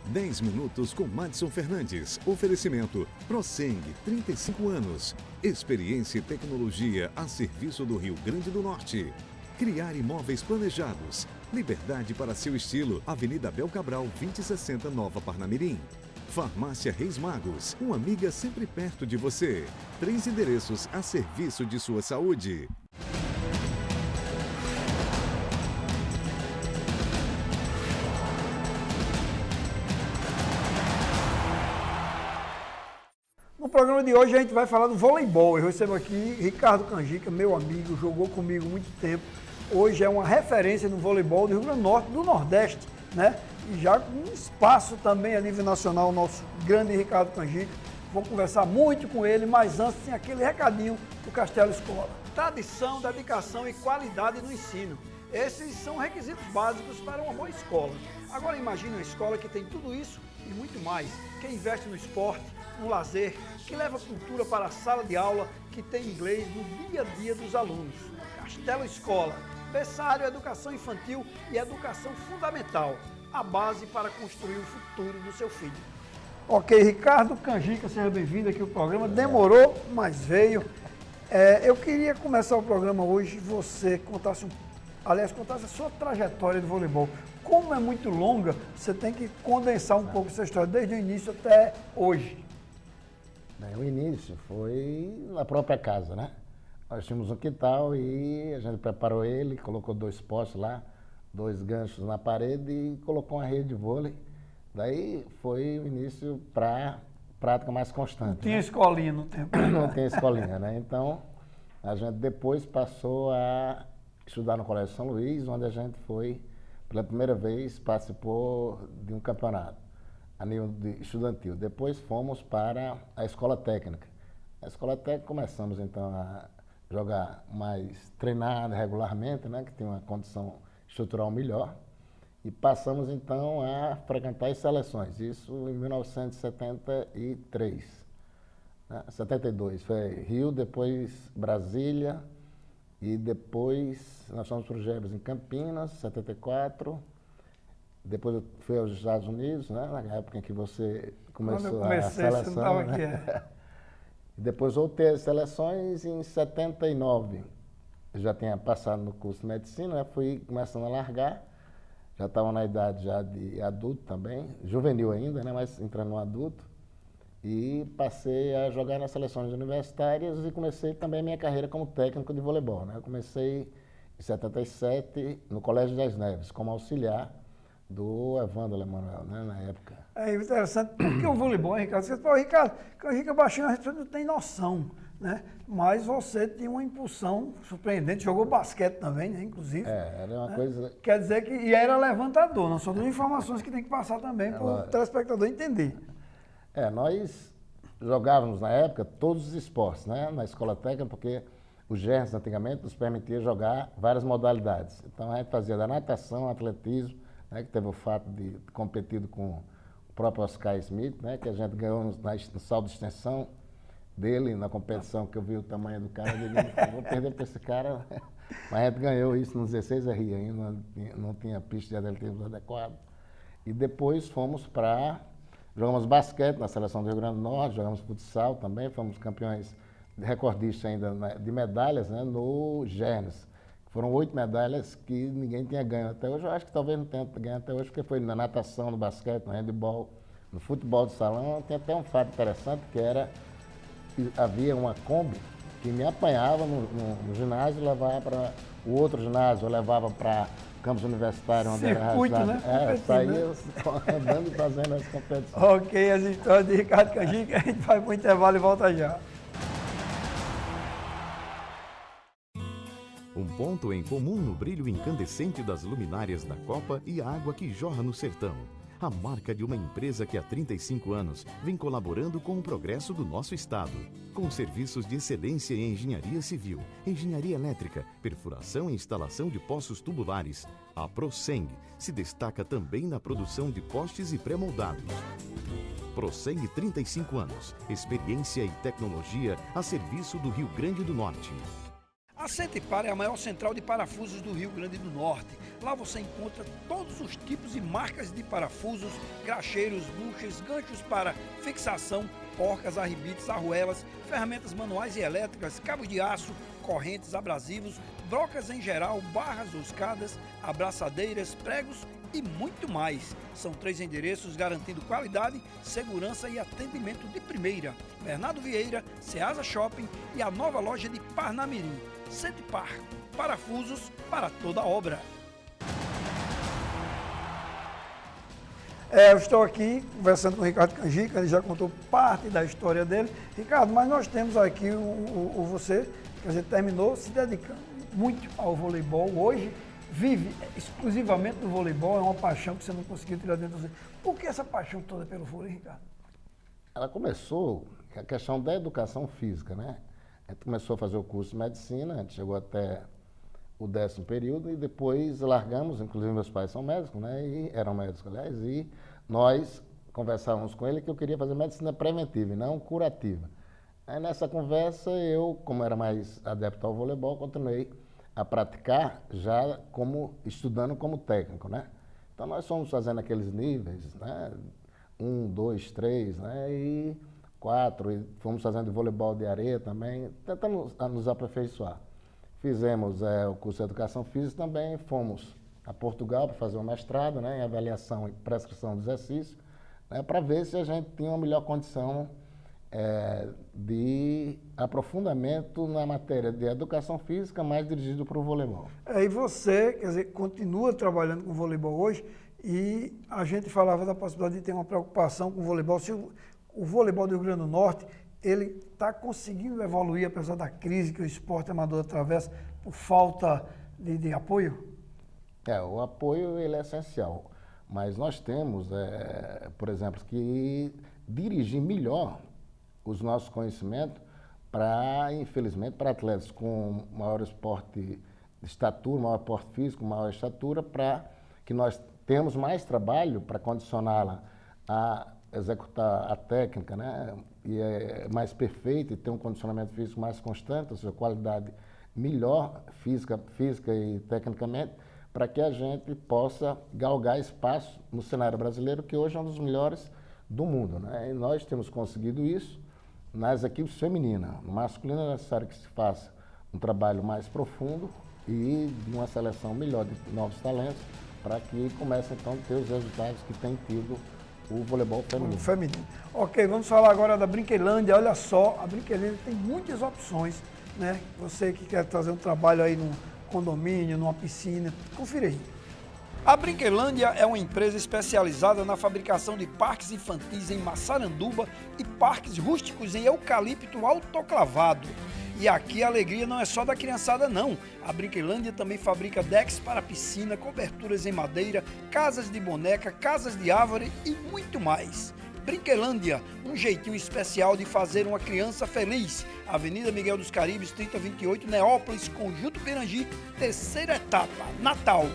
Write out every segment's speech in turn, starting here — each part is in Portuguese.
10 minutos com Madson Fernandes. Oferecimento Proseng, 35 anos. Experiência e tecnologia a serviço do Rio Grande do Norte. Criar imóveis planejados. Liberdade para seu estilo. Avenida Abel Cabral, 2060, Nova Parnamirim. Farmácia Reis Magos. Uma amiga sempre perto de você. 3 endereços a serviço de sua saúde. No programa de hoje a gente vai falar do voleibol. Eu recebo aqui Ricardo Canjica, meu amigo, jogou comigo muito tempo. Hoje é uma referência no voleibol do Rio Grande do Norte, do Nordeste, né? E já com um espaço também a nível nacional, o nosso grande Ricardo Canjica. Vou conversar muito com ele, mas antes tem aquele recadinho do Castelo Escola. Tradição, dedicação e qualidade no ensino. Esses são requisitos básicos para uma boa escola. Agora imagine uma escola que tem tudo isso e muito mais, que investe no esporte, no lazer, que leva cultura para a sala de aula, que tem inglês no dia a dia dos alunos. Castelo Escola, berçário, educação infantil e educação fundamental, a base para construir o futuro do seu filho. Ok, Ricardo Canjica, seja bem-vindo aqui ao programa. Demorou, mas veio. Eu queria começar o programa hoje, você contasse a sua trajetória de voleibol. Como é muito longa, você tem que condensar um pouco essa história, desde o início até hoje. Bem, o início foi na própria casa, né? Nós tínhamos um quintal e a gente preparou ele, colocou 2 postes lá, 2 ganchos na parede e colocou uma rede de vôlei. Daí foi o início para prática mais constante. Não tinha escolinha no tempo. Não tem escolinha, né? Então, a gente depois passou a estudar no Colégio São Luís, onde a gente foi, pela primeira vez, participou de um campeonato a nível estudantil. Depois fomos para a escola técnica. A escola técnica começamos então a jogar mais treinado regularmente, né, que tinha uma condição estrutural melhor, e passamos então a frequentar as seleções, isso em 1973. 72 foi Rio, depois Brasília, e depois nós fomos para o Gebres em Campinas, 74. Depois eu fui aos Estados Unidos, né, na época em que você começou a seleção. Você não estava aqui, Depois voltei às seleções em 79. Eu já tinha passado no curso de medicina, né, fui começando a largar. Já estava na idade já de adulto também, juvenil ainda, né, mas entrando no adulto. E passei a jogar nas seleções universitárias e comecei também a minha carreira como técnico de voleibol, né. Eu comecei em 77 no Colégio das Neves, como auxiliar do Evandro Emanuel, né, na época. É interessante, porque o voleibol, Ricardo, você fala, Ricardo, baixinho, a gente não tem noção, né? Mas você tinha uma impulsão surpreendente, jogou basquete também, né, inclusive. Era uma coisa... Quer dizer que, e era levantador, não são duas informações que tem que passar também para o telespectador entender. Nós jogávamos na época todos os esportes, né, na escola técnica, porque o GERNS antigamente nos permitia jogar várias modalidades. Então a gente fazia da natação, atletismo, né, que teve o fato de ter competido com o próprio Oscar Smith, né, que a gente ganhou no salto de extensão dele, na competição, que eu vi o tamanho do cara, eu digo, vou perder para esse cara. Mas a gente ganhou isso no 16 RI ainda, não tinha pista de atletismo adequado. E depois fomos jogamos basquete na seleção do Rio Grande do Norte, jogamos futsal também, fomos campeões recordistas ainda de medalhas, né, no GERNS. Foram 8 medalhas que ninguém tinha ganho até hoje. Eu acho que talvez não tenha ganho até hoje, porque foi na natação, no basquete, no handebol, no futebol de salão. Tem até um fato interessante, que havia uma Kombi que me apanhava no ginásio e levava para o outro ginásio, eu levava para campus universitário, onde circuito, era né? Saía andando e fazendo as competições. Ok, as histórias de Ricardo Canjica, a gente vai para o intervalo e volta já. Um ponto em comum no brilho incandescente das luminárias da Copa e a água que jorra no sertão. A marca de uma empresa que há 35 anos vem colaborando com o progresso do nosso estado. Com serviços de excelência em engenharia civil, engenharia elétrica, perfuração e instalação de poços tubulares, a Proseng se destaca também na produção de postes e pré-moldados. Proseng 35 anos, experiência e tecnologia a serviço do Rio Grande do Norte. A Centipar é a maior central de parafusos do Rio Grande do Norte. Lá você encontra todos os tipos e marcas de parafusos, graxeiros, buchas, ganchos para fixação, porcas, arrebites, arruelas, ferramentas manuais e elétricas, cabos de aço, correntes, abrasivos, brocas em geral, barras roscadas, abraçadeiras, pregos e muito mais. São 3 endereços garantindo qualidade, segurança e atendimento de primeira. Bernardo Vieira, Ceasa Shopping e a nova loja de Parnamirim. Centipar, parafusos para toda obra. Eu estou aqui conversando com o Ricardo Canjica, ele já contou parte da história dele. Ricardo, mas nós temos aqui você, quer dizer, terminou se dedicando muito ao voleibol. Hoje vive exclusivamente do voleibol, é uma paixão que você não conseguiu tirar dentro de você. Por que essa paixão toda pelo vôlei, Ricardo? Ela começou com a questão da educação física, né? A gente começou a fazer o curso de medicina, a gente chegou até o 10º período e depois largamos, inclusive meus pais são médicos, né? E eram médicos, aliás, e nós conversávamos com ele que eu queria fazer medicina preventiva e não curativa. Aí nessa conversa eu, como era mais adepto ao voleibol, continuei a praticar já estudando como técnico, né? Então nós fomos fazendo aqueles níveis, né? 1, 2, 3, né? E 4, e fomos fazendo voleibol de areia também, tentando nos aperfeiçoar. Fizemos o curso de Educação Física também, fomos a Portugal para fazer um mestrado, né, em avaliação e prescrição de exercício, né, para ver se a gente tinha uma melhor condição de aprofundamento na matéria de Educação Física, mais dirigido para o voleibol. E você, quer dizer, continua trabalhando com voleibol hoje e a gente falava da possibilidade de ter uma preocupação com o voleibol. Se o voleibol do Rio Grande do Norte, ele está conseguindo evoluir, apesar da crise que o esporte amador atravessa, por falta de apoio? O apoio ele é essencial, mas nós temos, por exemplo, que dirigir melhor os nossos conhecimentos infelizmente, para atletas com maior estatura, maior porte físico, maior estatura, para que nós temos mais trabalho para condicioná-la a executar a técnica, né? E é mais perfeita e ter um condicionamento físico mais constante, ou seja, qualidade melhor física e tecnicamente, para que a gente possa galgar espaço no cenário brasileiro, que hoje é um dos melhores do mundo, né? E nós temos conseguido isso nas equipes femininas. No masculino é necessário que se faça um trabalho mais profundo e de uma seleção melhor de novos talentos, para que comece então a ter os resultados que tem tido o voleibol feminino. Ok, vamos falar agora da Brinquelândia. Olha só, a Brinquelândia tem muitas opções, né? Você que quer fazer um trabalho aí num condomínio, numa piscina, confira aí. A Brinquelândia é uma empresa especializada na fabricação de parques infantis em Massaranduba e parques rústicos em eucalipto autoclavado. E aqui a alegria não é só da criançada não. A Brinquelândia também fabrica decks para piscina, coberturas em madeira, casas de boneca, casas de árvore e muito mais. Brinquelândia, um jeitinho especial de fazer uma criança feliz. Avenida Miguel dos Caribes, 3028, Neópolis, Conjunto Pirangi, 3ª etapa, Natal.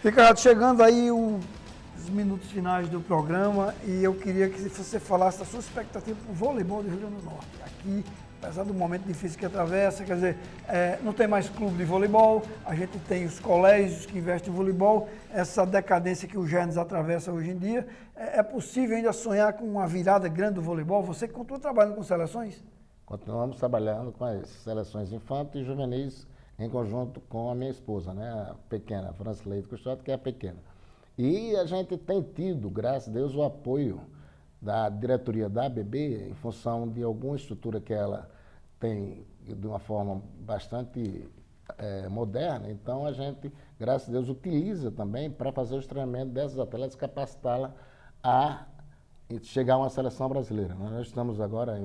Ricardo, chegando aí os minutos finais do programa e eu queria que você falasse da sua expectativa para o voleibol do Rio Grande do Norte. Aqui, apesar do momento difícil que atravessa, quer dizer, não tem mais clube de voleibol, a gente tem os colégios que investem em voleibol, essa decadência que o Gernes atravessa hoje em dia. É possível ainda sonhar com uma virada grande do voleibol? Você que continua trabalhando com seleções? Continuamos trabalhando com as seleções infantis e juvenis em conjunto com a minha esposa, né, a pequena, a França Leite Custódio, que é a pequena. E a gente tem tido, graças a Deus, o apoio da diretoria da ABB em função de alguma estrutura que ela tem de uma forma bastante moderna. Então, a gente, graças a Deus, utiliza também para fazer os treinamentos dessas atletas, capacitá-la a chegar a uma seleção brasileira. Nós estamos agora,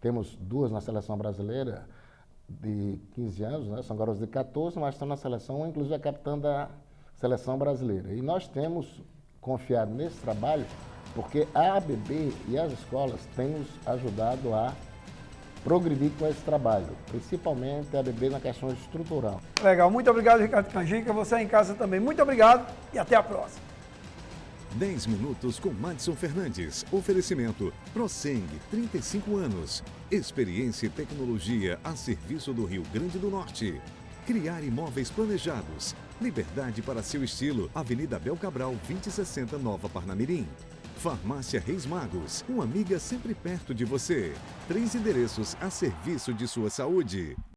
temos 2 na seleção brasileira, de 15 anos, né? São garotos de 14, mas estão na seleção, inclusive a capitã da seleção brasileira. E nós temos confiado nesse trabalho porque a ABB e as escolas têm nos ajudado a progredir com esse trabalho, principalmente a ABB na questão estrutural. Legal, muito obrigado, Ricardo Canjica. Você em casa também, muito obrigado e até a próxima. 10 minutos com Madison Fernandes. Oferecimento Proceng, 35 anos. Experiência e tecnologia a serviço do Rio Grande do Norte. Criar imóveis planejados. Liberdade para seu estilo. Avenida Abel Cabral, 2060, Nova Parnamirim. Farmácia Reis Magos, uma amiga sempre perto de você. 3 endereços a serviço de sua saúde.